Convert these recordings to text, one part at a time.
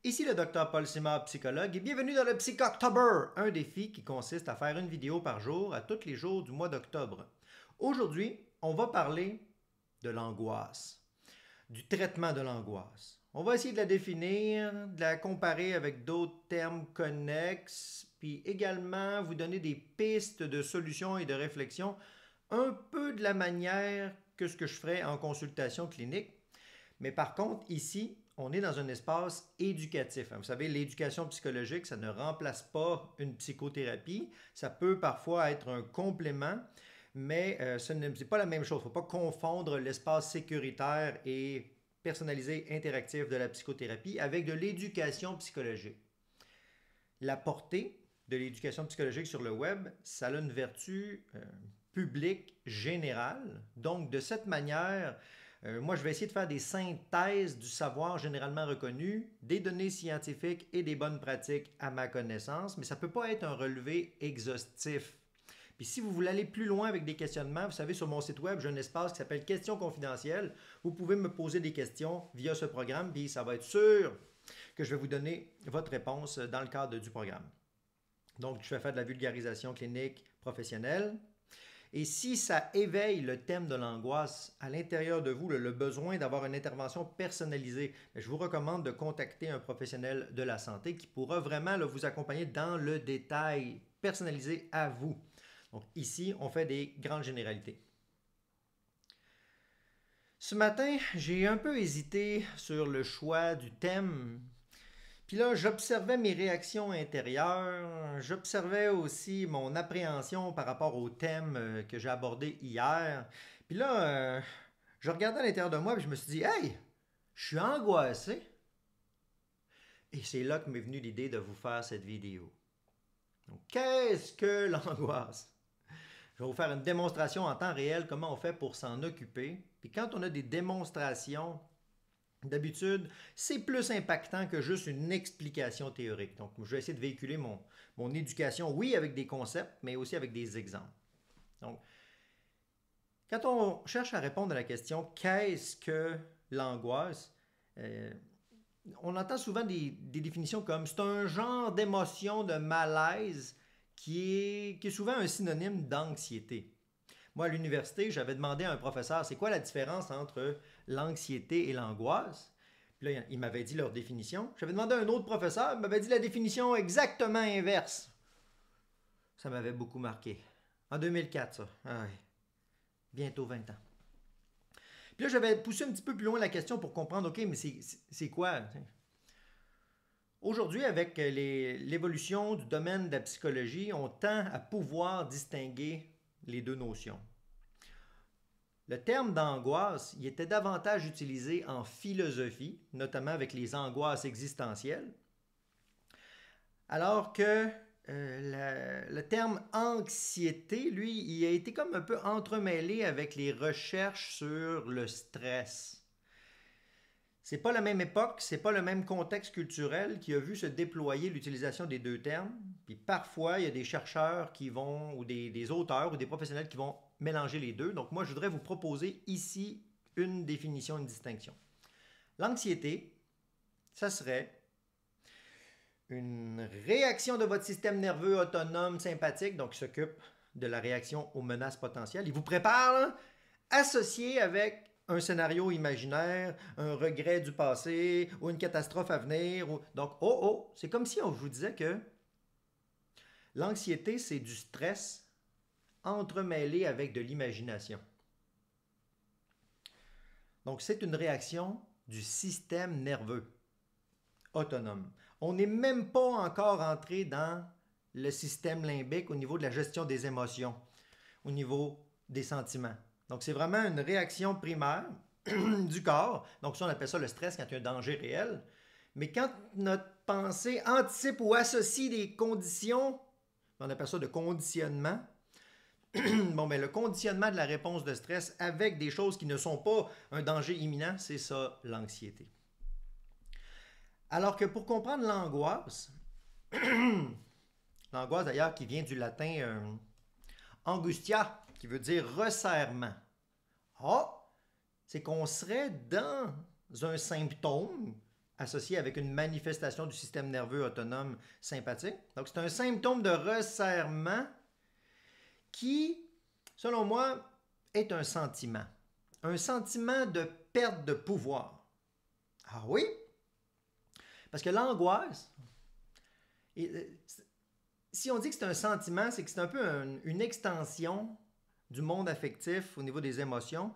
Ici le Dr Paul Simard, psychologue, et bienvenue dans le Psychoctober, un défi qui consiste à faire une vidéo par jour à tous les jours du mois d'octobre. Aujourd'hui, on va parler de l'angoisse, du traitement de l'angoisse. On va essayer de la définir, de la comparer avec d'autres termes connexes, puis également vous donner des pistes de solutions et de réflexion, un peu de la manière que ce que je ferais en consultation clinique. Mais par contre, ici, on est dans un espace éducatif. Vous savez, l'éducation psychologique, ça ne remplace pas une psychothérapie. Ça peut parfois être un complément, mais ce n'est pas la même chose. Il ne faut pas confondre l'espace sécuritaire et personnalisé interactif de la psychothérapie avec de l'éducation psychologique. La portée de l'éducation psychologique sur le web, ça a une vertu publique générale. Donc, de cette manière, moi, je vais essayer de faire des synthèses du savoir généralement reconnu, des données scientifiques et des bonnes pratiques à ma connaissance, mais ça ne peut pas être un relevé exhaustif. Puis si vous voulez aller plus loin avec des questionnements, vous savez, sur mon site web, j'ai un espace qui s'appelle Questions confidentielles. Vous pouvez me poser des questions via ce programme, puis ça va être sûr que je vais vous donner votre réponse dans le cadre du programme. Donc, je vais faire de la vulgarisation clinique professionnelle. Et si ça éveille le thème de l'angoisse à l'intérieur de vous, le besoin d'avoir une intervention personnalisée, je vous recommande de contacter un professionnel de la santé qui pourra vraiment vous accompagner dans le détail personnalisé à vous. Donc ici, on fait des grandes généralités. Ce matin, j'ai un peu hésité sur le choix du thème. Puis là, j'observais mes réactions intérieures, j'observais aussi mon appréhension par rapport au thème que j'ai abordé hier. Puis là, je regardais à l'intérieur de moi et je me suis dit, hey, je suis angoissé. Et c'est là que m'est venue l'idée de vous faire cette vidéo. Donc, qu'est-ce que l'angoisse? Je vais vous faire une démonstration en temps réel, comment on fait pour s'en occuper. Puis quand on a des démonstrations, d'habitude, c'est plus impactant que juste une explication théorique. Donc, je vais essayer de véhiculer mon éducation, oui, avec des concepts, mais aussi avec des exemples. Donc, quand on cherche à répondre à la question « Qu'est-ce que l'angoisse? » on entend souvent des définitions comme « C'est un genre d'émotion de malaise qui est souvent un synonyme d'anxiété. » Moi, à l'université, j'avais demandé à un professeur, c'est quoi la différence entre l'anxiété et l'angoisse? Puis là, il m'avait dit leur définition. J'avais demandé à un autre professeur, il m'avait dit la définition exactement inverse. Ça m'avait beaucoup marqué. En 2004, ça. Ah ouais. Bientôt 20 ans. Puis là, j'avais poussé un petit peu plus loin la question pour comprendre, OK, mais c'est quoi? Aujourd'hui, avec l'évolution du domaine de la psychologie, on tend à pouvoir distinguer les deux notions. Le terme d'angoisse, il était davantage utilisé en philosophie, notamment avec les angoisses existentielles, alors que le terme anxiété, lui, il a été comme un peu entremêlé avec les recherches sur le stress. C'est pas la même époque, c'est pas le même contexte culturel qui a vu se déployer l'utilisation des deux termes. Puis parfois, il y a des chercheurs qui vont, ou des auteurs ou des professionnels qui vont mélanger les deux. Donc moi, je voudrais vous proposer ici une définition, une distinction. L'anxiété, ça serait une réaction de votre système nerveux autonome sympathique, donc qui s'occupe de la réaction aux menaces potentielles. Il vous prépare, là, associé avec un scénario imaginaire, un regret du passé ou une catastrophe à venir. Donc, c'est comme si on vous disait que l'anxiété, c'est du stress entremêlé avec de l'imagination. Donc, c'est une réaction du système nerveux autonome. On n'est même pas encore entré dans le système limbique au niveau de la gestion des émotions, au niveau des sentiments. Donc, c'est vraiment une réaction primaire du corps. Donc, ça, on appelle ça le stress quand il y a un danger réel. Mais quand notre pensée anticipe ou associe des conditions, on appelle ça de conditionnement. Le conditionnement de la réponse de stress avec des choses qui ne sont pas un danger imminent, c'est ça l'anxiété. Alors que pour comprendre l'angoisse, l'angoisse d'ailleurs qui vient du latin angustia, qui veut dire resserrement. C'est qu'on serait dans un symptôme associé avec une manifestation du système nerveux autonome sympathique. Donc, c'est un symptôme de resserrement qui, selon moi, est un sentiment. Un sentiment de perte de pouvoir. Ah oui? Parce que l'angoisse, si on dit que c'est un sentiment, c'est que c'est un peu une extension du monde affectif au niveau des émotions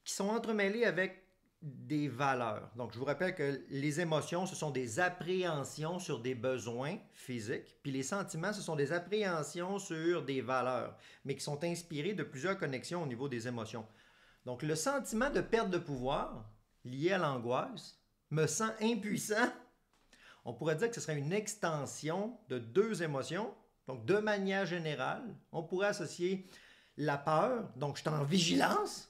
qui sont entremêlées avec des valeurs. Donc, je vous rappelle que les émotions, ce sont des appréhensions sur des besoins physiques, puis les sentiments, ce sont des appréhensions sur des valeurs, mais qui sont inspirées de plusieurs connexions au niveau des émotions. Donc, le sentiment de perte de pouvoir lié à l'angoisse me sent impuissant. On pourrait dire que ce serait une extension de deux émotions. Donc, de manière générale, on pourrait associer la peur, donc je suis en vigilance,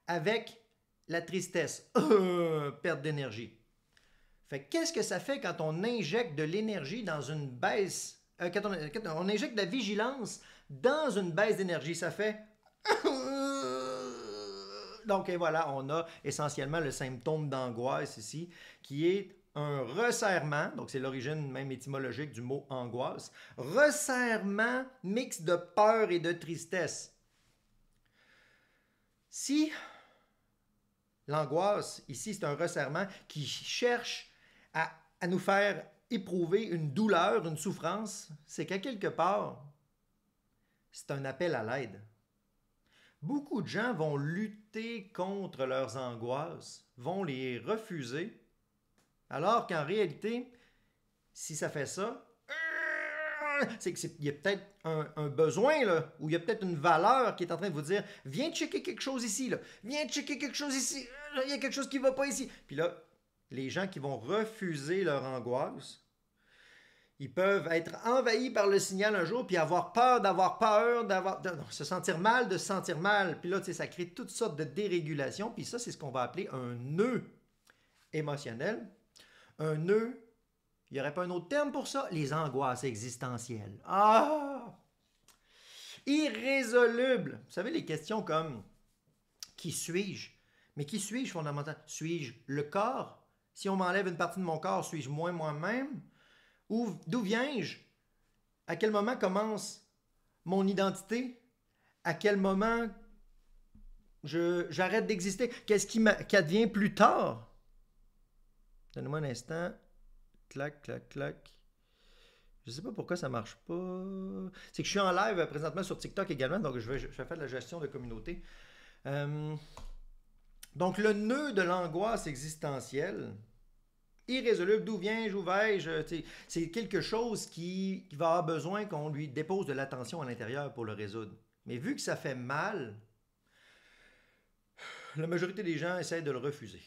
avec la tristesse, perte d'énergie. Fait qu'est-ce que ça fait quand on injecte de l'énergie dans une baisse, quand on injecte de la vigilance dans une baisse d'énergie, ça fait donc et voilà, on a essentiellement le symptôme d'angoisse ici, qui est un resserrement, donc c'est l'origine même étymologique du mot angoisse, resserrement mix de peur et de tristesse. Si l'angoisse, ici, c'est un resserrement qui cherche à nous faire éprouver une douleur, une souffrance, c'est qu'à quelque part, c'est un appel à l'aide. Beaucoup de gens vont lutter contre leurs angoisses, vont les refuser, alors qu'en réalité, si ça fait ça, c'est qu'il y a peut-être un besoin, là, ou il y a peut-être une valeur qui est en train de vous dire « Viens checker quelque chose ici, là. Viens checker quelque chose ici. Il y a quelque chose qui ne va pas ici. » Puis là, les gens qui vont refuser leur angoisse, ils peuvent être envahis par le signal un jour, puis avoir peur, se sentir mal, de se sentir mal. Puis là, tu sais, ça crée toutes sortes de dérégulations. Puis ça, c'est ce qu'on va appeler un nœud émotionnel. Un nœud, il n'y aurait pas un autre terme pour ça? Les angoisses existentielles. Ah! Irrésolubles. Vous savez, les questions comme « Qui suis-je? » Mais qui suis-je fondamentalement? Suis-je le corps? Si on m'enlève une partie de mon corps, suis-je moi-même? Ou d'où viens-je? À quel moment commence mon identité? À quel moment j'arrête d'exister? Qu'est-ce qui advient plus tard? Donnez-moi un instant. Clac, clac, clac. Je ne sais pas pourquoi ça ne marche pas. C'est que je suis en live présentement sur TikTok également, donc je vais faire de la gestion de communauté. Donc, le nœud de l'angoisse existentielle, irrésoluble, d'où viens-je, où vais-je, c'est quelque chose qui va avoir besoin qu'on lui dépose de l'attention à l'intérieur pour le résoudre. Mais vu que ça fait mal, la majorité des gens essaient de le refuser.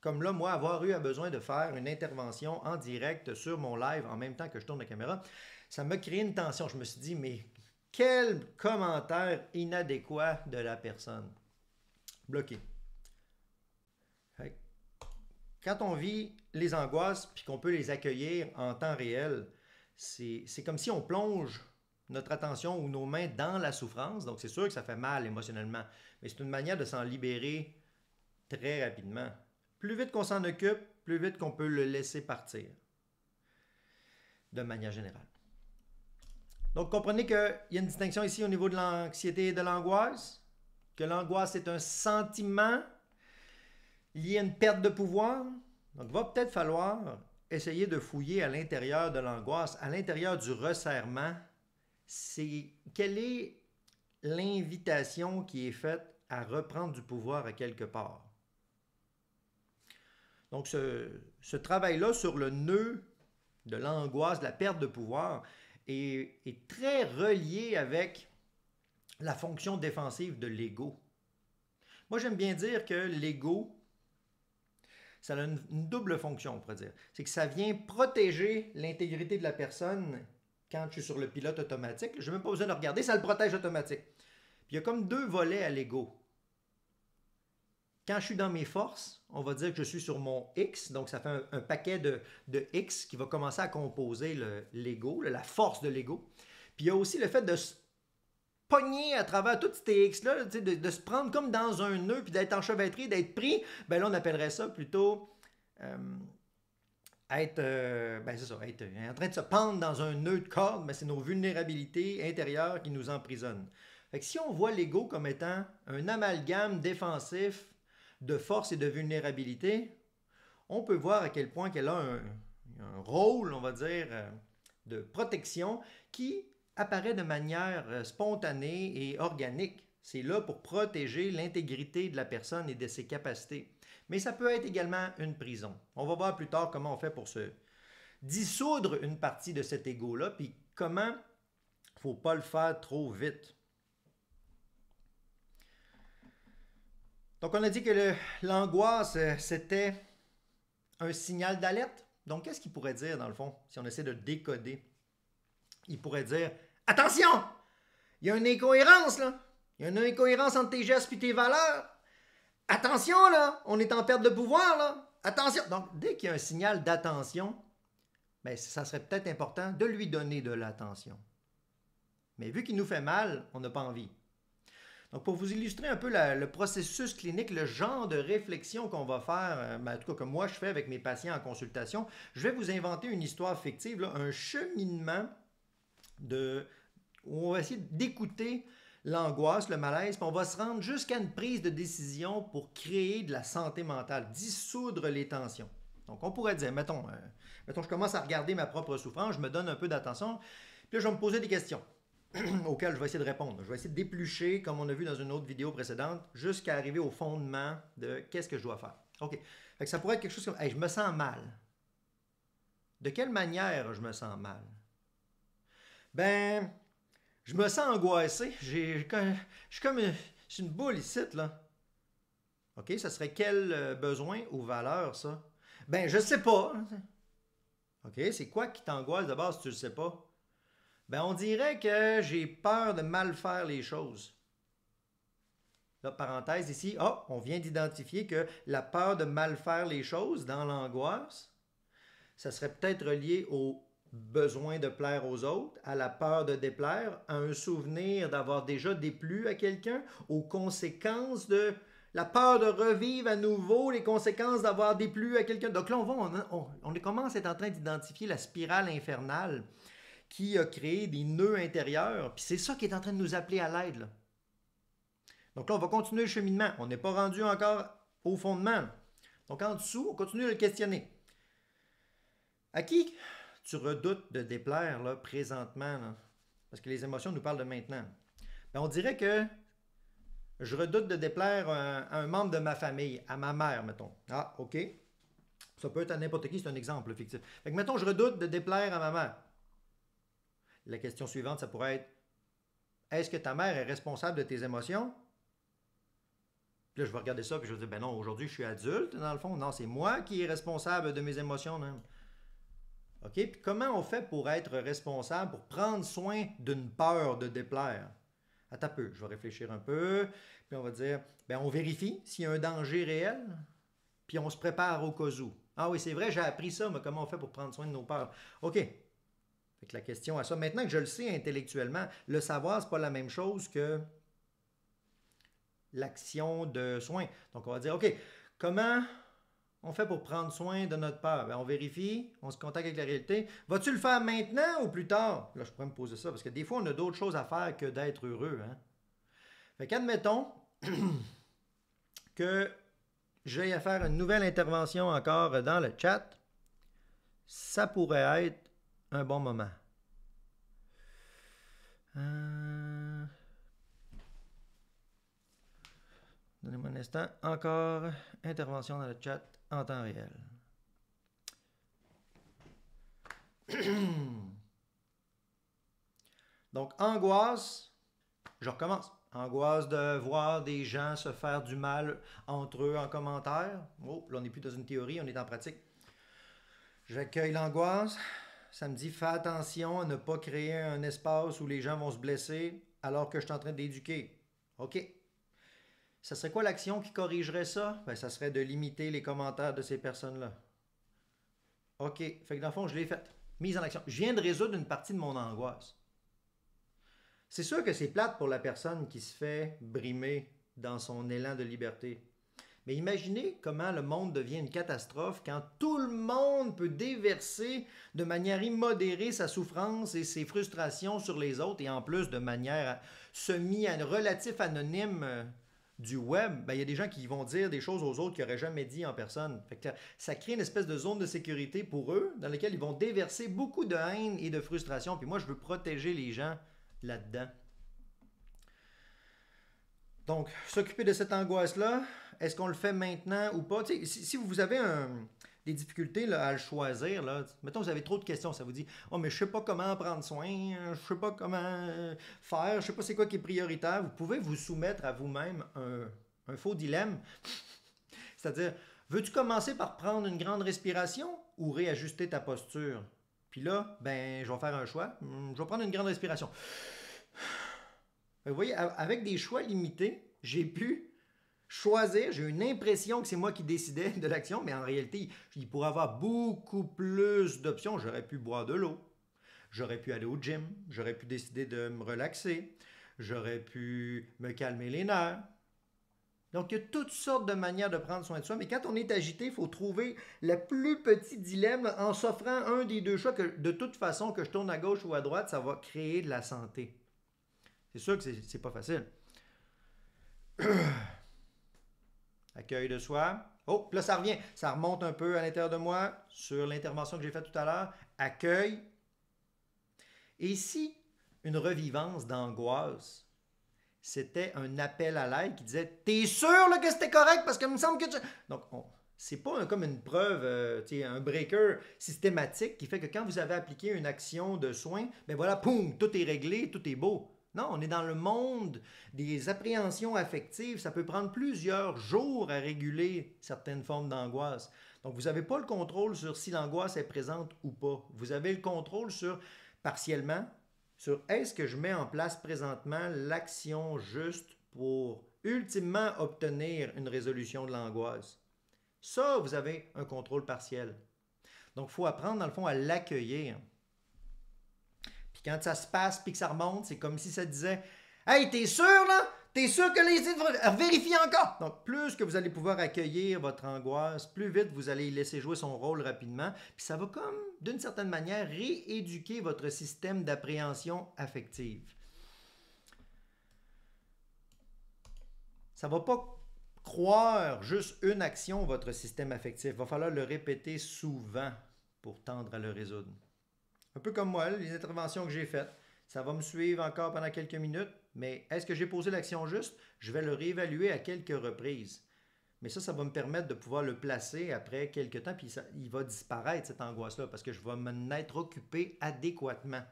Comme là, moi, avoir eu besoin de faire une intervention en direct sur mon live en même temps que je tourne la caméra, ça m'a créé une tension. Je me suis dit, mais quel commentaire inadéquat de la personne. Bloqué. Quand on vit les angoisses puis qu'on peut les accueillir en temps réel, c'est comme si on plonge notre attention ou nos mains dans la souffrance. Donc, c'est sûr que ça fait mal émotionnellement, mais c'est une manière de s'en libérer très rapidement. Plus vite qu'on s'en occupe, plus vite qu'on peut le laisser partir, de manière générale. Donc, comprenez qu'il y a une distinction ici au niveau de l'anxiété et de l'angoisse, que l'angoisse est un sentiment lié à une perte de pouvoir. Donc, il va peut-être falloir essayer de fouiller à l'intérieur de l'angoisse, à l'intérieur du resserrement. Quelle est l'invitation qui est faite à reprendre du pouvoir à quelque part? Donc, ce travail-là sur le nœud de l'angoisse, de la perte de pouvoir, est très relié avec la fonction défensive de l'ego. Moi, j'aime bien dire que l'ego, ça a une double fonction, on pourrait dire. C'est que ça vient protéger l'intégrité de la personne quand je suis sur le pilote automatique. Je n'ai même pas besoin de regarder, ça le protège automatique. Puis il y a comme deux volets à l'ego. Quand je suis dans mes forces, on va dire que je suis sur mon X, donc ça fait un paquet de X qui va commencer à composer l'ego, la force de l'ego. Puis il y a aussi le fait de se pogner à travers toutes ces X-là, de se prendre comme dans un nœud, puis d'être enchevêtré, d'être pris. Ben là, on appellerait ça plutôt ben c'est ça, être en train de se pendre dans un nœud de corde, mais c'est nos vulnérabilités intérieures qui nous emprisonnent. Fait que si on voit l'ego comme étant un amalgame défensif de force et de vulnérabilité, on peut voir à quel point qu'elle a un rôle, on va dire, de protection qui apparaît de manière spontanée et organique. C'est là pour protéger l'intégrité de la personne et de ses capacités. Mais ça peut être également une prison. On va voir plus tard comment on fait pour se dissoudre une partie de cet ego-là, puis comment il ne faut pas le faire trop vite. Donc, on a dit que l'angoisse, c'était un signal d'alerte. Donc, qu'est-ce qu'il pourrait dire, dans le fond, si on essaie de le décoder? Il pourrait dire, attention, il y a une incohérence, là. Il y a une incohérence entre tes gestes et tes valeurs. Attention, là, on est en perte de pouvoir, là. Attention. Donc, dès qu'il y a un signal d'attention, ben, ça serait peut-être important de lui donner de l'attention. Mais vu qu'il nous fait mal, on n'a pas envie. Donc, pour vous illustrer un peu le processus clinique, le genre de réflexion qu'on va faire, en tout cas que moi je fais avec mes patients en consultation, je vais vous inventer une histoire fictive, là, un cheminement où on va essayer d'écouter l'angoisse, le malaise, puis on va se rendre jusqu'à une prise de décision pour créer de la santé mentale, dissoudre les tensions. Donc, on pourrait dire, mettons, je commence à regarder ma propre souffrance, je me donne un peu d'attention, puis là, je vais me poser des questions auxquelles je vais essayer de répondre. Je vais essayer d'éplucher, comme on a vu dans une autre vidéo précédente, jusqu'à arriver au fondement de qu'est-ce que je dois faire. OK. Fait que ça pourrait être quelque chose comme, hey, je me sens mal. De quelle manière je me sens mal? Ben, je me sens angoissé. Je suis comme une boule ici, là. OK, ça serait quel besoin ou valeur, ça? Ben, je sais pas. OK, c'est quoi qui t'angoisse d'abord si tu le sais pas? Ben, on dirait que j'ai peur de mal faire les choses. Là, parenthèse ici, on vient d'identifier que la peur de mal faire les choses dans l'angoisse, ça serait peut-être relié au besoin de plaire aux autres, à la peur de déplaire, à un souvenir d'avoir déjà déplu à quelqu'un, aux conséquences de la peur de revivre à nouveau les conséquences d'avoir déplu à quelqu'un. Donc là, on commence à être en train d'identifier la spirale infernale qui a créé des nœuds intérieurs. Puis c'est ça qui est en train de nous appeler à l'aide, là. Donc là, on va continuer le cheminement. On n'est pas rendu encore au fondement. Donc en dessous, on continue de le questionner. À qui tu redoutes de déplaire là, présentement? Là? Parce que les émotions nous parlent de maintenant. Ben, on dirait que je redoute de déplaire à un membre de ma famille, à ma mère, mettons. Ah, OK. Ça peut être à n'importe qui, c'est un exemple fictif. Fait que, mettons, je redoute de déplaire à ma mère. La question suivante, ça pourrait être, est-ce que ta mère est responsable de tes émotions? Puis là, je vais regarder ça, puis je vais dire, ben non, aujourd'hui, je suis adulte, dans le fond. Non, c'est moi qui est responsable de mes émotions. Non? OK? Puis comment on fait pour être responsable, pour prendre soin d'une peur de déplaire? Attends un peu, je vais réfléchir un peu. Puis on va dire, ben on vérifie s'il y a un danger réel, puis on se prépare au cas où. Ah oui, c'est vrai, j'ai appris ça, mais comment on fait pour prendre soin de nos peurs? OK. Fait que la question à ça, maintenant que je le sais intellectuellement, le savoir, c'est pas la même chose que l'action de soin. Donc, on va dire, OK, comment on fait pour prendre soin de notre peur? Ben, on vérifie, on se contacte avec la réalité. Vas-tu le faire maintenant ou plus tard? Là, je pourrais me poser ça, parce que des fois, on a d'autres choses à faire que d'être heureux. Hein? Fait qu'admettons que j'ai à faire une nouvelle intervention encore dans le chat. Ça pourrait être un bon moment. Donnez-moi un instant. Encore intervention dans le chat en temps réel. Donc, angoisse, je recommence. Angoisse de voir des gens se faire du mal entre eux en commentaire. Oh, là, on n'est plus dans une théorie, on est en pratique. J'accueille l'angoisse. Ça me dit, fais attention à ne pas créer un espace où les gens vont se blesser alors que je suis en train d'éduquer. OK. Ça serait quoi l'action qui corrigerait ça? Ben, ça serait de limiter les commentaires de ces personnes-là. OK. Fait que dans le fond, je l'ai faite. Mise en action. Je viens de résoudre une partie de mon angoisse. C'est sûr que c'est plate pour la personne qui se fait brimer dans son élan de liberté. Mais imaginez comment le monde devient une catastrophe quand tout le monde peut déverser de manière immodérée sa souffrance et ses frustrations sur les autres, et en plus de manière semi-relatif anonyme du web, ben, il y a des gens qui vont dire des choses aux autres qu'ils n'auraient jamais dit en personne. Fait que ça crée une espèce de zone de sécurité pour eux, dans laquelle ils vont déverser beaucoup de haine et de frustration. Puis moi, je veux protéger les gens là-dedans. Donc, s'occuper de cette angoisse-là, est-ce qu'on le fait maintenant ou pas? Si vous avez des difficultés là, à le choisir, là, mettons vous avez trop de questions, ça vous dit « Oh, mais je sais pas comment prendre soin, je sais pas comment faire, je sais pas c'est quoi qui est prioritaire. » Vous pouvez vous soumettre à vous-même un faux dilemme. C'est-à-dire, veux-tu commencer par prendre une grande respiration ou réajuster ta posture? Puis là, ben, je vais faire un choix. Je vais prendre une grande respiration. Vous voyez, avec des choix limités, j'ai pu choisir, j'ai eu une impression que c'est moi qui décidais de l'action, mais en réalité, il pourrait y avoir beaucoup plus d'options. J'aurais pu boire de l'eau, j'aurais pu aller au gym, j'aurais pu décider de me relaxer, j'aurais pu me calmer les nerfs. Donc, il y a toutes sortes de manières de prendre soin de soi, mais quand on est agité, il faut trouver le plus petit dilemme en s'offrant un des deux choix que, de toute façon, que je tourne à gauche ou à droite, ça va créer de la santé. C'est sûr que c'est pas facile. Accueil de soi. Oh, là, ça revient. Ça remonte un peu à l'intérieur de moi sur l'intervention que j'ai faite tout à l'heure. Accueil. Et ici, une revivance d'angoisse, c'était un appel à l'aide qui disait « T'es sûr là, que c'était correct? Parce que il me semble que tu... » Donc, c'est pas comme une preuve, un breaker systématique qui fait que quand vous avez appliqué une action de soin, ben voilà, poum, tout est réglé, tout est beau. Non, on est dans le monde des appréhensions affectives. Ça peut prendre plusieurs jours à réguler certaines formes d'angoisse. Donc, vous n'avez pas le contrôle sur si l'angoisse est présente ou pas. Vous avez le contrôle sur, partiellement, sur est-ce que je mets en place présentement l'action juste pour ultimement obtenir une résolution de l'angoisse. Ça, vous avez un contrôle partiel. Donc, il faut apprendre, dans le fond, à l'accueillir. Puis quand ça se passe puis que ça remonte, c'est comme si ça disait « Hey, t'es sûr là? T'es sûr que les idées vérifient encore? » Donc, plus que vous allez pouvoir accueillir votre angoisse, plus vite vous allez laisser jouer son rôle rapidement. Puis ça va comme, d'une certaine manière, rééduquer votre système d'appréhension affective. Ça ne va pas croire juste une action, votre système affectif. Il va falloir le répéter souvent pour tendre à le résoudre. Un peu comme moi, les interventions que j'ai faites. Ça va me suivre encore pendant quelques minutes, mais est-ce que j'ai posé l'action juste? Je vais le réévaluer à quelques reprises. Mais ça va me permettre de pouvoir le placer après quelques temps, puis il va disparaître cette angoisse-là, parce que je vais m'en être occupé adéquatement.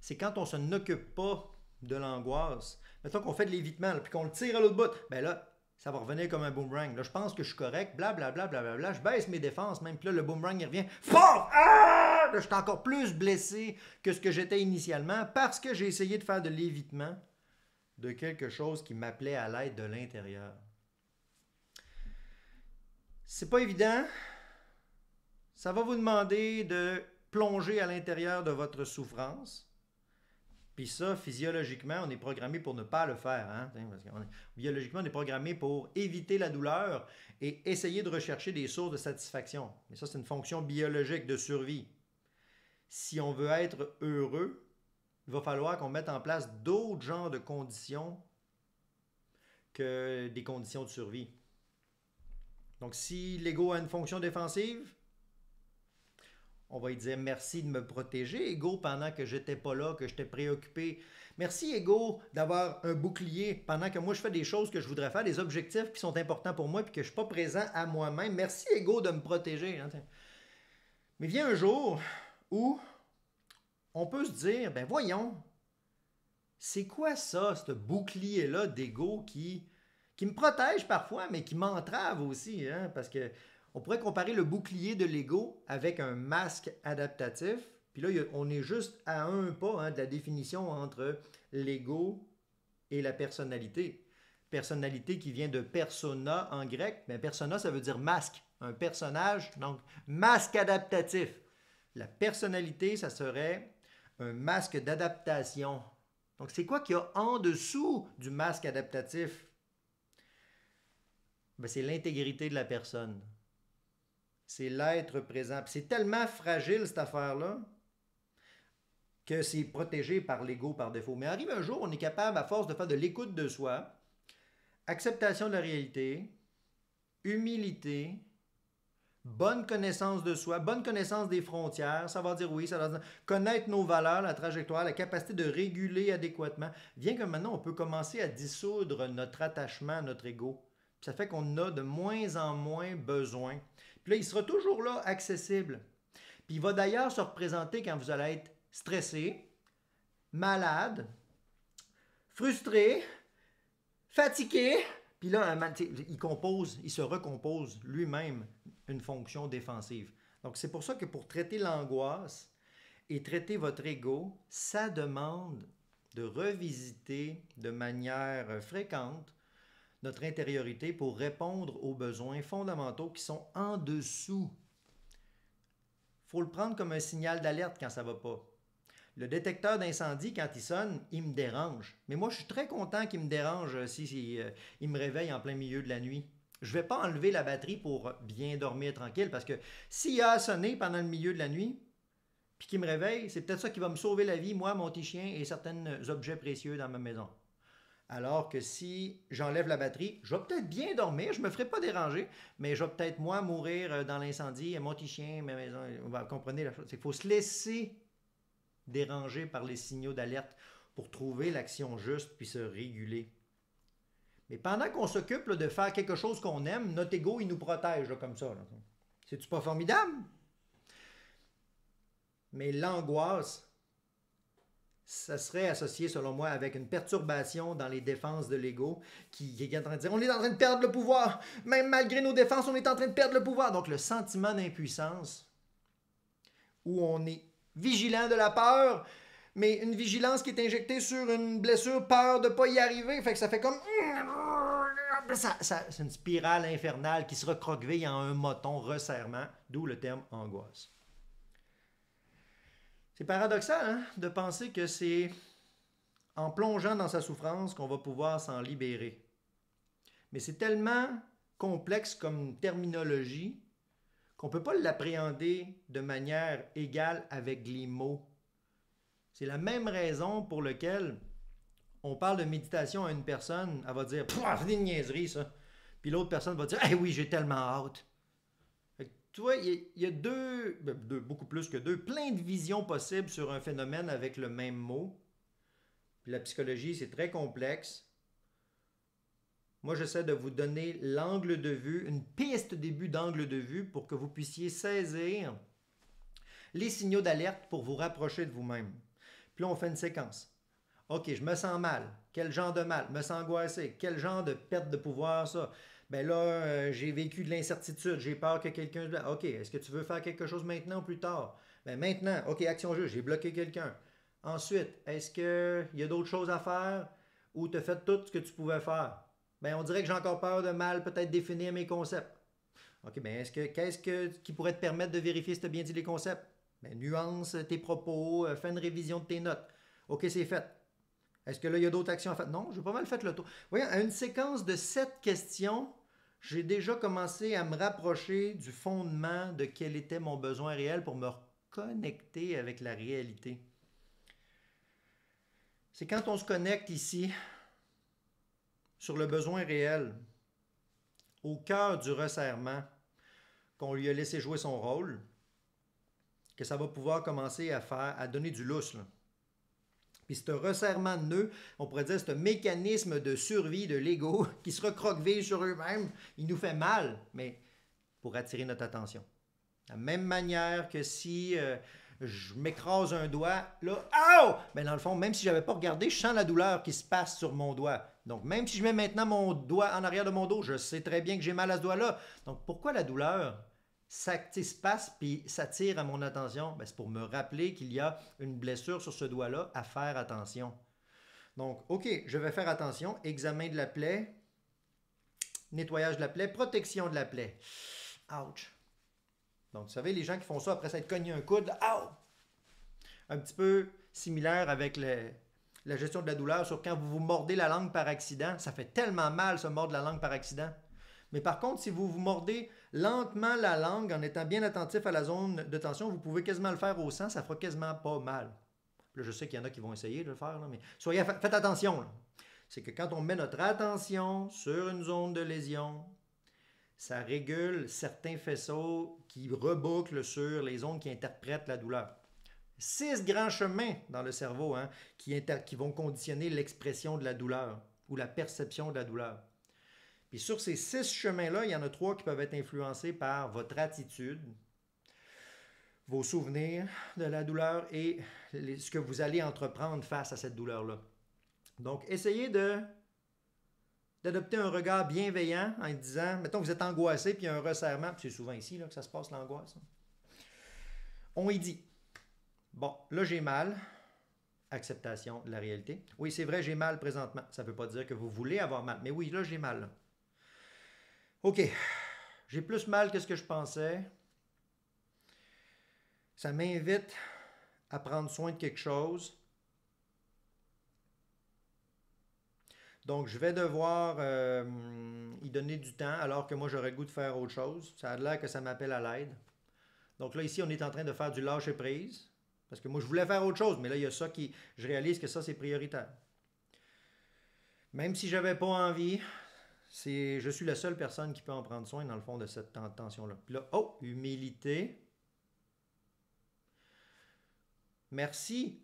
C'est quand on ne s'en occupe pas de l'angoisse, mettons qu'on fait de l'évitement, puis qu'on le tire à l'autre bout, ben là, ça va revenir comme un boomerang. Là, je pense que je suis correct, blablabla, blablabla. Je baisse mes défenses, même. Puis là, le boomerang, il revient. Fort! Ah! Là, je suis encore plus blessé que ce que j'étais initialement parce que j'ai essayé de faire de l'évitement de quelque chose qui m'appelait à l'aide de l'intérieur. C'est pas évident. Ça va vous demander de plonger à l'intérieur de votre souffrance. Puis ça, physiologiquement, on est programmé pour ne pas le faire. Hein? Biologiquement, on est programmé pour éviter la douleur et essayer de rechercher des sources de satisfaction. Mais ça, c'est une fonction biologique de survie. Si on veut être heureux, il va falloir qu'on mette en place d'autres genres de conditions que des conditions de survie. Donc, si l'ego a une fonction défensive, on va lui dire merci de me protéger, ego, pendant que j'étais pas là, que j'étais préoccupé. Merci, ego, d'avoir un bouclier pendant que moi je fais des choses que je voudrais faire, des objectifs qui sont importants pour moi et que je suis pas présent à moi-même. Merci, ego, de me protéger. Mais vient un jour où on peut se dire, ben voyons, c'est quoi ça, ce bouclier-là d'ego qui me protège parfois, mais qui m'entrave aussi, hein, parce que on pourrait comparer le bouclier de l'ego avec un masque adaptatif. Puis là, on est juste à un pas de la définition entre l'ego et la personnalité. Personnalité qui vient de persona en grec. Mais persona, ça veut dire masque. Un personnage, donc masque adaptatif. La personnalité, ça serait un masque d'adaptation. Donc, c'est quoi qu'il y a en dessous du masque adaptatif? Ben, c'est l'intégrité de la personne. C'est l'être présent. Puis c'est tellement fragile, cette affaire-là, que c'est protégé par l'ego par défaut. Mais arrive un jour, on est capable, à force de faire de l'écoute de soi, acceptation de la réalité, humilité, bonne connaissance de soi, bonne connaissance des frontières, savoir dire oui, savoir dire connaître nos valeurs, la trajectoire, la capacité de réguler adéquatement, vient que maintenant on peut commencer à dissoudre notre attachement à notre ego. Ça fait qu'on a de moins en moins besoin. Puis là, il sera toujours là, accessible. Puis il va d'ailleurs se représenter quand vous allez être stressé, malade, frustré, fatigué. Puis là, il se recompose lui-même une fonction défensive. Donc c'est pour ça que pour traiter l'angoisse et traiter votre ego, ça demande de revisiter de manière fréquente notre intériorité pour répondre aux besoins fondamentaux qui sont en dessous. Il faut le prendre comme un signal d'alerte quand ça ne va pas. Le détecteur d'incendie, quand il sonne, il me dérange. Mais moi, je suis très content qu'il me dérange si il me réveille en plein milieu de la nuit. Je ne vais pas enlever la batterie pour bien dormir tranquille parce que s'il a sonné pendant le milieu de la nuit, puis qu'il me réveille, c'est peut-être ça qui va me sauver la vie, moi, mon petit chien et certains objets précieux dans ma maison. Alors que si j'enlève la batterie, je vais peut-être bien dormir, je ne me ferai pas déranger, mais je vais peut-être, moi, mourir dans l'incendie, mon petit chien, ma maison. Vous comprenez la chose? C'est qu'il faut se laisser déranger par les signaux d'alerte pour trouver l'action juste puis se réguler. Mais pendant qu'on s'occupe là, de faire quelque chose qu'on aime, notre ego, il nous protège là, comme ça. C'est-tu pas formidable? Mais l'angoisse, ça serait associé, selon moi, avec une perturbation dans les défenses de l'ego qui est en train de dire on est en train de perdre le pouvoir. Même malgré nos défenses, on est en train de perdre le pouvoir. Donc, le sentiment d'impuissance où on est vigilant de la peur, mais une vigilance qui est injectée sur une blessure, peur de ne pas y arriver. Fait que ça fait comme c'est une spirale infernale qui se recroqueville en un moton resserrement, d'où le terme angoisse. C'est paradoxal hein, de penser que c'est en plongeant dans sa souffrance qu'on va pouvoir s'en libérer. Mais c'est tellement complexe comme terminologie qu'on ne peut pas l'appréhender de manière égale avec les mots. C'est la même raison pour laquelle on parle de méditation à une personne, elle va dire « c'est une niaiserie ça ». Puis l'autre personne va dire « Eh oui, j'ai tellement hâte ». Tu vois, il y a beaucoup plus que deux, plein de visions possibles sur un phénomène avec le même mot. Puis la psychologie, c'est très complexe. Moi, j'essaie de vous donner l'angle de vue, une piste début d'angle de vue pour que vous puissiez saisir les signaux d'alerte pour vous rapprocher de vous-même. Puis là, on fait une séquence. OK, je me sens mal. Quel genre de mal? Me sens angoissé. Quel genre de perte de pouvoir, ça? Ben là, j'ai vécu de l'incertitude, j'ai peur que quelqu'un... OK, est-ce que tu veux faire quelque chose maintenant ou plus tard? Ben maintenant, OK, action juste, j'ai bloqué quelqu'un. Ensuite, est-ce qu'il y a d'autres choses à faire ou tu as fait tout ce que tu pouvais faire? Ben on dirait que j'ai encore peur de mal peut-être définir mes concepts. OK, ben qu'est-ce qui pourrait te permettre de vérifier si tu as bien dit les concepts? Ben nuance tes propos, fais une révision de tes notes. OK, c'est fait. Est-ce que là, il y a d'autres actions à faire? Non, j'ai pas mal fait le tour. Voyez, à une séquence de 7 questions, j'ai déjà commencé à me rapprocher du fondement de quel était mon besoin réel pour me reconnecter avec la réalité. C'est quand on se connecte ici, sur le besoin réel, au cœur du resserrement, qu'on lui a laissé jouer son rôle, que ça va pouvoir commencer à donner du lousse, là. Puis ce resserrement de nœuds, on pourrait dire ce mécanisme de survie de l'ego qui se recroqueville sur eux-mêmes, il nous fait mal, mais pour attirer notre attention. De la même manière que si je m'écrase un doigt, là, « Ow! » Mais dans le fond, même si je n'avais pas regardé, je sens la douleur qui se passe sur mon doigt. Donc, même si je mets maintenant mon doigt en arrière de mon dos, je sais très bien que j'ai mal à ce doigt-là. Donc, pourquoi la douleur? Ça se passe puis s'attire à mon attention, ben, c'est pour me rappeler qu'il y a une blessure sur ce doigt-là à faire attention. Donc, OK, je vais faire attention. Examen de la plaie, nettoyage de la plaie, protection de la plaie. Ouch. Donc, vous savez, les gens qui font ça après s'être cogné un coude, ouch! Un petit peu similaire avec la gestion de la douleur sur quand vous vous mordez la langue par accident. Ça fait tellement mal, se mordre la langue par accident. Mais par contre, si vous vous mordez lentement la langue en étant bien attentif à la zone de tension, vous pouvez quasiment le faire au sang, ça fera quasiment pas mal. Là, je sais qu'il y en a qui vont essayer de le faire, là, mais faites attention. C'est que quand on met notre attention sur une zone de lésion, ça régule certains faisceaux qui rebouclent sur les zones qui interprètent la douleur. 6 grands chemins dans le cerveau qui vont conditionner l'expression de la douleur ou la perception de la douleur. Puis sur ces 6 chemins-là, il y en a 3 qui peuvent être influencés par votre attitude, vos souvenirs de la douleur et ce que vous allez entreprendre face à cette douleur-là. Donc, essayez d'adopter un regard bienveillant en disant, mettons que vous êtes angoissé, puis il y a un resserrement, puis c'est souvent ici là, que ça se passe l'angoisse. On y dit, bon, là j'ai mal, acceptation de la réalité. Oui, c'est vrai, j'ai mal présentement. Ça ne veut pas dire que vous voulez avoir mal, mais oui, là j'ai mal. Là. OK, j'ai plus mal que ce que je pensais. Ça m'invite à prendre soin de quelque chose. Donc, je vais devoir y donner du temps alors que moi, j'aurais le goût de faire autre chose. Ça a l'air que ça m'appelle à l'aide. Donc là, ici, on est en train de faire du lâcher-prise. Parce que moi, je voulais faire autre chose, mais là, il y a ça qui... Je réalise que ça, c'est prioritaire. Même si je n'avais pas envie, je suis la seule personne qui peut en prendre soin, dans le fond, de cette tension-là. Puis là, oh, humilité. Merci,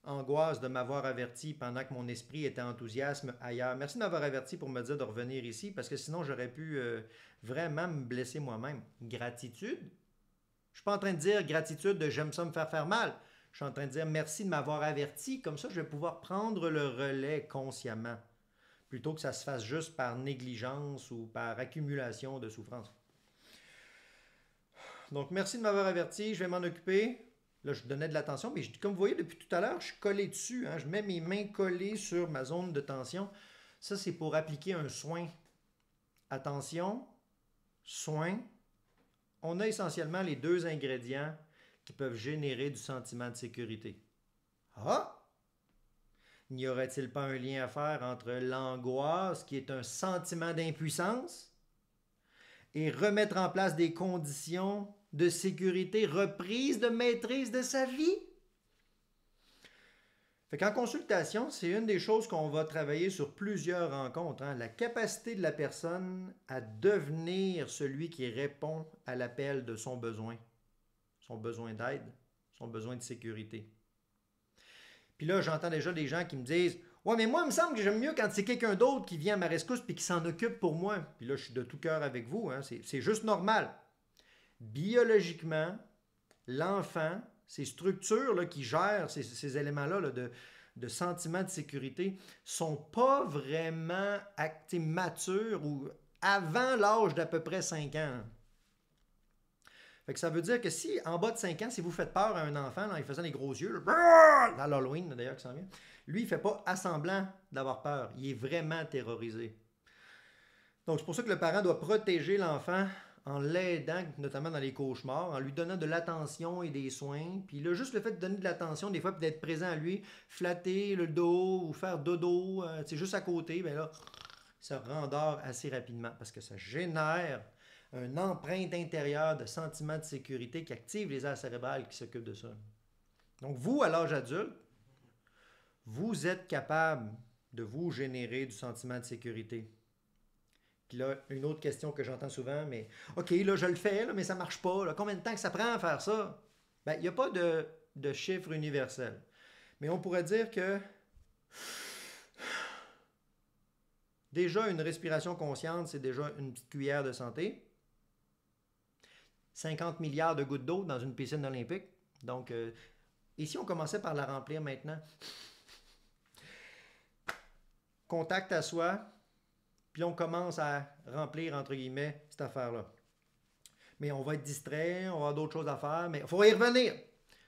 angoisse, de m'avoir averti pendant que mon esprit était enthousiasme ailleurs. Merci de m'avoir averti pour me dire de revenir ici, parce que sinon, j'aurais pu vraiment me blesser moi-même. Gratitude. Je ne suis pas en train de dire gratitude de j'aime ça me faire mal. Je suis en train de dire merci de m'avoir averti. Comme ça, je vais pouvoir prendre le relais consciemment, plutôt que ça se fasse juste par négligence ou par accumulation de souffrance. Donc, merci de m'avoir averti. Je vais m'en occuper. Là, je donnais de l'attention, mais comme vous voyez, depuis tout à l'heure, je suis collé dessus. Je mets mes mains collées sur ma zone de tension. Ça, c'est pour appliquer un soin. Attention, soin. On a essentiellement les 2 ingrédients qui peuvent générer du sentiment de sécurité. Ah! N'y aurait-il pas un lien à faire entre l'angoisse, qui est un sentiment d'impuissance, et remettre en place des conditions de sécurité, reprise de maîtrise de sa vie? Fait qu'en consultation, c'est une des choses qu'on va travailler sur plusieurs rencontres. La capacité de la personne à devenir celui qui répond à l'appel de son besoin d'aide, son besoin de sécurité. Puis là, j'entends déjà des gens qui me disent « Ouais, mais moi, il me semble que j'aime mieux quand c'est quelqu'un d'autre qui vient à ma rescousse puis qui s'en occupe pour moi. » Puis là, je suis de tout cœur avec vous. C'est juste normal. Biologiquement, l'enfant, ces structures là, qui gèrent ces éléments-là de sentiment de sécurité ne sont pas vraiment matures ou avant l'âge d'à peu près 5 ans. Fait que ça veut dire que si, en bas de 5 ans, si vous faites peur à un enfant, là, il faisant les gros yeux, là, dans l'Halloween d'ailleurs qui s'en vient, lui, il ne fait pas assemblant d'avoir peur. Il est vraiment terrorisé. Donc, c'est pour ça que le parent doit protéger l'enfant en l'aidant, notamment dans les cauchemars, en lui donnant de l'attention et des soins. Puis là, juste le fait de donner de l'attention, des fois, puis d'être présent à lui, flatter le dos ou faire dodo, c'est juste à côté, bien là, ça rendort assez rapidement parce que ça génère une empreinte intérieure de sentiment de sécurité qui active les aires cérébrales qui s'occupent de ça. Donc, vous, à l'âge adulte, vous êtes capable de vous générer du sentiment de sécurité. Puis là, une autre question que j'entends souvent, mais OK, là, je le fais, là, mais ça ne marche pas. Là. Combien de temps que ça prend à faire ça? Bien, il n'y a pas de chiffre universel. Mais on pourrait dire que déjà, une respiration consciente, c'est déjà une petite cuillère de santé. 50 milliards de gouttes d'eau dans une piscine olympique. Donc, et si on commençait par la remplir maintenant? Contact à soi, puis on commence à remplir, entre guillemets, cette affaire-là. Mais on va être distrait, on va avoir d'autres choses à faire, mais il faut y revenir.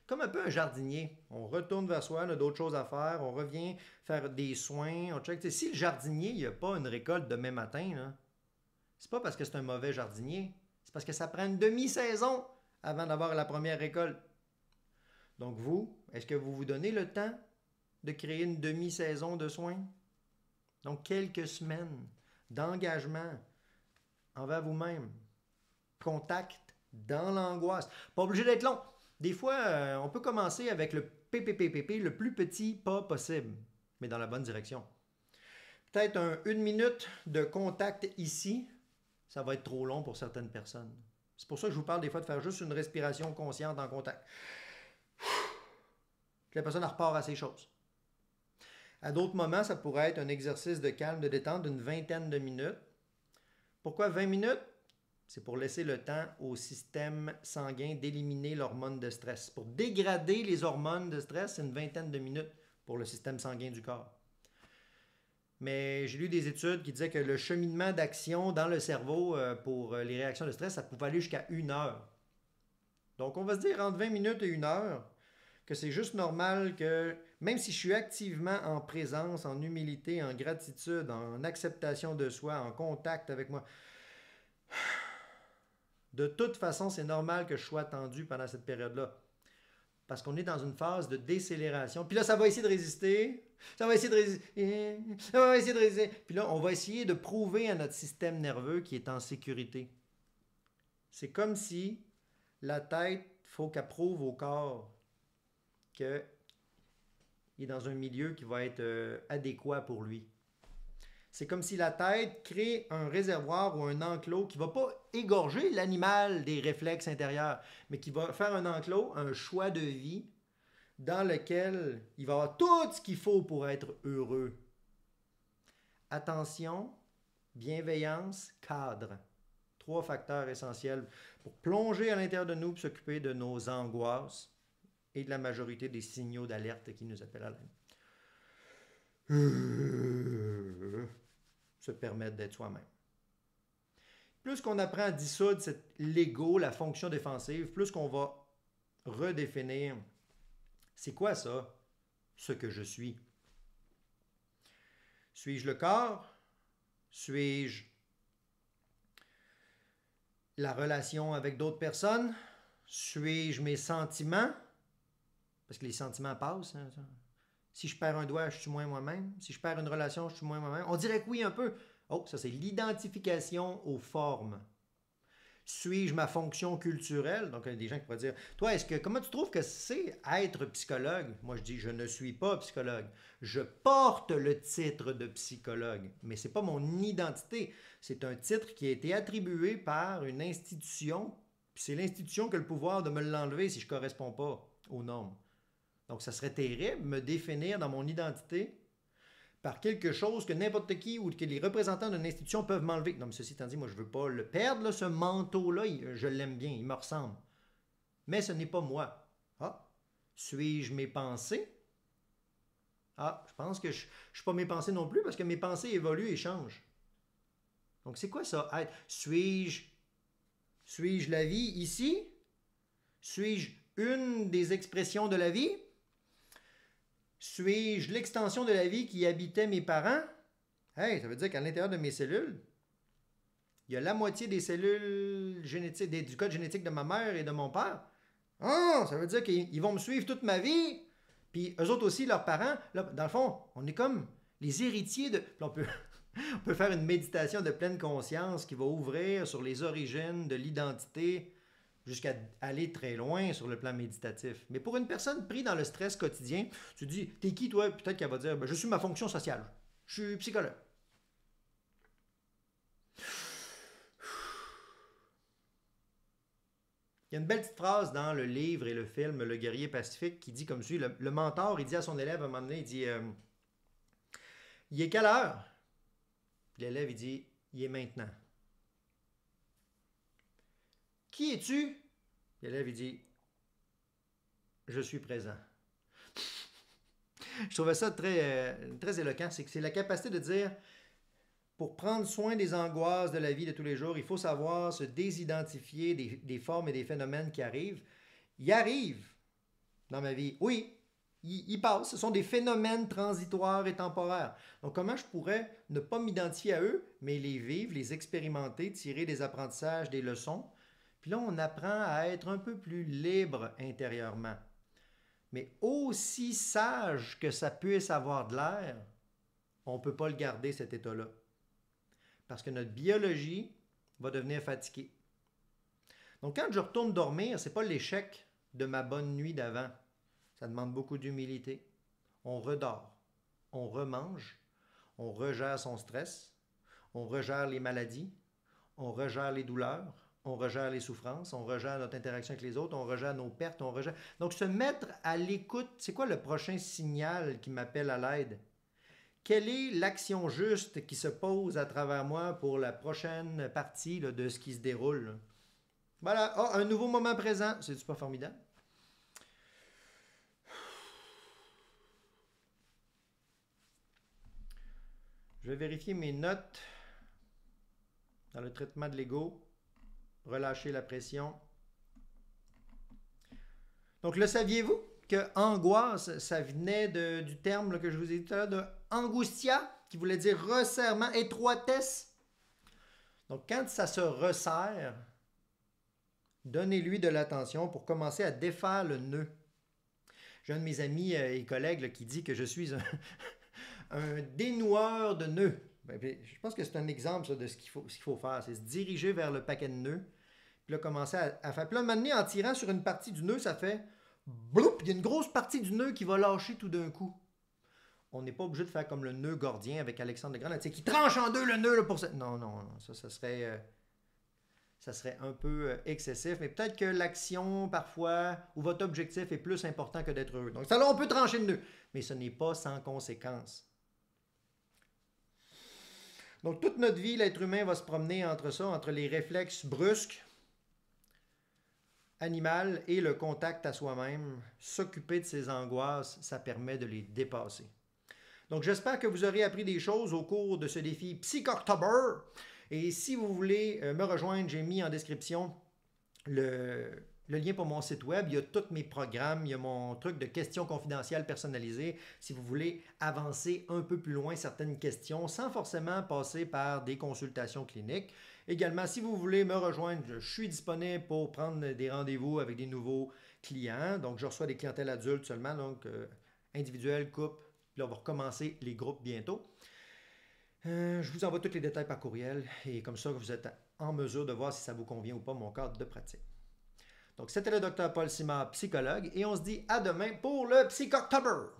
Comme un peu un jardinier. On retourne vers soi, on a d'autres choses à faire, on revient faire des soins, on check. Si le jardinier, il n'y a pas une récolte demain matin, là, c'est pas parce que c'est un mauvais jardinier, c'est parce que ça prend une demi-saison avant d'avoir la première récolte. Donc vous, est-ce que vous vous donnez le temps de créer une demi-saison de soins? Donc quelques semaines d'engagement envers vous-même. Contact dans l'angoisse. Pas obligé d'être long. Des fois, on peut commencer avec le PPPPP, le plus petit pas possible, mais dans la bonne direction. Peut-être une minute de contact ici, ça va être trop long pour certaines personnes. C'est pour ça que je vous parle des fois de faire juste une respiration consciente en contact. Que la personne repart à ses choses. À d'autres moments, ça pourrait être un exercice de calme, de détente d'une vingtaine de minutes. Pourquoi 20 minutes? C'est pour laisser le temps au système sanguin d'éliminer l'hormone de stress. Pour dégrader les hormones de stress, c'est une vingtaine de minutes pour le système sanguin du corps. Mais j'ai lu des études qui disaient que le cheminement d'action dans le cerveau pour les réactions de stress, ça pouvait aller jusqu'à 1 heure. Donc on va se dire entre 20 minutes et 1 heure que c'est juste normal que, même si je suis activement en présence, en humilité, en gratitude, en acceptation de soi, en contact avec moi, de toute façon, c'est normal que je sois tendu pendant cette période-là. Parce qu'on est dans une phase de décélération. Puis là, ça va essayer de résister. Ça va essayer de résister. Ça va essayer de résister. Puis là, on va essayer de prouver à notre système nerveux qu'il est en sécurité. C'est comme si la tête, il faut qu'elle prouve au corps qu'il est dans un milieu qui va être adéquat pour lui. C'est comme si la tête crée un réservoir ou un enclos qui ne va pas égorger l'animal des réflexes intérieurs, mais qui va faire un enclos, un choix de vie dans lequel il va avoir tout ce qu'il faut pour être heureux. Attention, bienveillance, cadre. 3 facteurs essentiels pour plonger à l'intérieur de nous et s'occuper de nos angoisses et de la majorité des signaux d'alerte qui nous appellent à l'aide. Se permettre d'être soi-même. Plus qu'on apprend à dissoudre l'ego, la fonction défensive, plus qu'on va redéfinir c'est quoi ça, ce que je suis. Suis-je le corps? Suis-je la relation avec d'autres personnes? Suis-je mes sentiments? Parce que les sentiments passent. Hein, ça. Si je perds un doigt, je suis moins moi-même. Si je perds une relation, je suis moins moi-même. On dirait que oui, un peu. Oh, ça c'est l'identification aux formes. Suis-je ma fonction culturelle? Donc, il y a des gens qui pourraient dire, toi, comment tu trouves que c'est être psychologue? Moi, je dis, je ne suis pas psychologue. Je porte le titre de psychologue, mais ce n'est pas mon identité. C'est un titre qui a été attribué par une institution, puis c'est l'institution qui a le pouvoir de me l'enlever si je ne corresponds pas aux normes. Donc, ça serait terrible de me définir dans mon identité par quelque chose que n'importe qui ou que les représentants d'une institution peuvent m'enlever. Non, mais ceci étant dit, moi, je ne veux pas le perdre, là, ce manteau-là, je l'aime bien, il me ressemble. Mais ce n'est pas moi. Ah, suis-je mes pensées? Ah, je pense que je ne suis pas mes pensées non plus parce que mes pensées évoluent et changent. Donc, c'est quoi ça? Suis-je la vie ici? Suis-je une des expressions de la vie? Suis-je l'extension de la vie qui habitait mes parents? Hey, ça veut dire qu'à l'intérieur de mes cellules, il y a la moitié des cellules génétiques, du code génétique de ma mère et de mon père. Ah, ça veut dire qu'ils vont me suivre toute ma vie. Puis eux autres aussi, leurs parents. Là, dans le fond, on est comme les héritiers de... On peut faire une méditation de pleine conscience qui va ouvrir sur les origines de l'identité jusqu'à aller très loin sur le plan méditatif. Mais pour une personne prise dans le stress quotidien, tu te dis, t'es qui toi? Peut-être qu'elle va dire, je suis ma fonction sociale. Je suis psychologue. Il y a une belle petite phrase dans le livre et le film Le guerrier pacifique qui dit comme suit, le mentor, il dit à son élève à un moment donné, il dit, il est quelle heure? L'élève, il dit, il est maintenant. Qui es-tu? L'élève, il dit, je suis présent. Je trouvais ça très, très éloquent. C'est la capacité de dire, pour prendre soin des angoisses de la vie de tous les jours, il faut savoir se désidentifier des formes et des phénomènes qui arrivent. Ils arrivent dans ma vie. Oui, ils passent. Ce sont des phénomènes transitoires et temporaires. Donc, comment je pourrais ne pas m'identifier à eux, mais les vivre, les expérimenter, tirer des apprentissages, des leçons? Puis là, on apprend à être un peu plus libre intérieurement. Mais aussi sage que ça puisse avoir de l'air, on ne peut pas le garder, cet état-là. Parce que notre biologie va devenir fatigué. Donc quand je retourne dormir, ce n'est pas l'échec de ma bonne nuit d'avant. Ça demande beaucoup d'humilité. On redort, on remange, on regère son stress, on regère les maladies, on regère les douleurs, on regère les souffrances, on regère notre interaction avec les autres, on regère nos pertes, on regère... Donc se mettre à l'écoute, c'est quoi le prochain signal qui m'appelle à l'aide? Quelle est l'action juste qui se pose à travers moi pour la prochaine partie là, de ce qui se déroule? Voilà, oh, un nouveau moment présent, c'est-tu pas formidable? Je vais vérifier mes notes dans le traitement de l'ego, relâcher la pression. Donc, le saviez-vous que angoisse, ça venait du terme là, que je vous ai dit tout à l'heure, de angustia, qui voulait dire resserrement, étroitesse. Donc, quand ça se resserre, donnez-lui de l'attention pour commencer à défaire le nœud. J'ai un de mes amis et collègues là, qui dit que je suis un dénoueur de nœuds. Je pense que c'est un exemple ça, de ce qu'il faut faire. C'est se diriger vers le paquet de nœuds. Puis là, commencer à faire. Puis là, maintenant, en tirant sur une partie du nœud, ça fait bloup, il y a une grosse partie du nœud qui va lâcher tout d'un coup. On n'est pas obligé de faire comme le nœud gordien avec Alexandre le Grand, là, qui tranche en deux le nœud là, pour ça. Non, non, non, ça serait un peu excessif, mais peut-être que l'action, parfois, ou votre objectif est plus important que d'être heureux. Donc, ça là, on peut trancher le nœud, mais ce n'est pas sans conséquence. Donc, toute notre vie, l'être humain va se promener entre ça, entre les réflexes brusques, animal et le contact à soi-même. S'occuper de ses angoisses, ça permet de les dépasser. Donc, j'espère que vous aurez appris des choses au cours de ce défi Psychoctober. Et si vous voulez me rejoindre, j'ai mis en description le lien pour mon site web. Il y a tous mes programmes, il y a mon truc de questions confidentielles personnalisées. Si vous voulez avancer un peu plus loin certaines questions sans forcément passer par des consultations cliniques. Également, si vous voulez me rejoindre, je suis disponible pour prendre des rendez-vous avec des nouveaux clients. Donc, je reçois des clientèles adultes seulement, donc individuels, couple. Puis là, on va recommencer les groupes bientôt. Je vous envoie tous les détails par courriel et comme ça, vous êtes en mesure de voir si ça vous convient ou pas mon cadre de pratique. Donc, c'était le Dr Paul Simard, psychologue, et on se dit à demain pour le Psychoctober.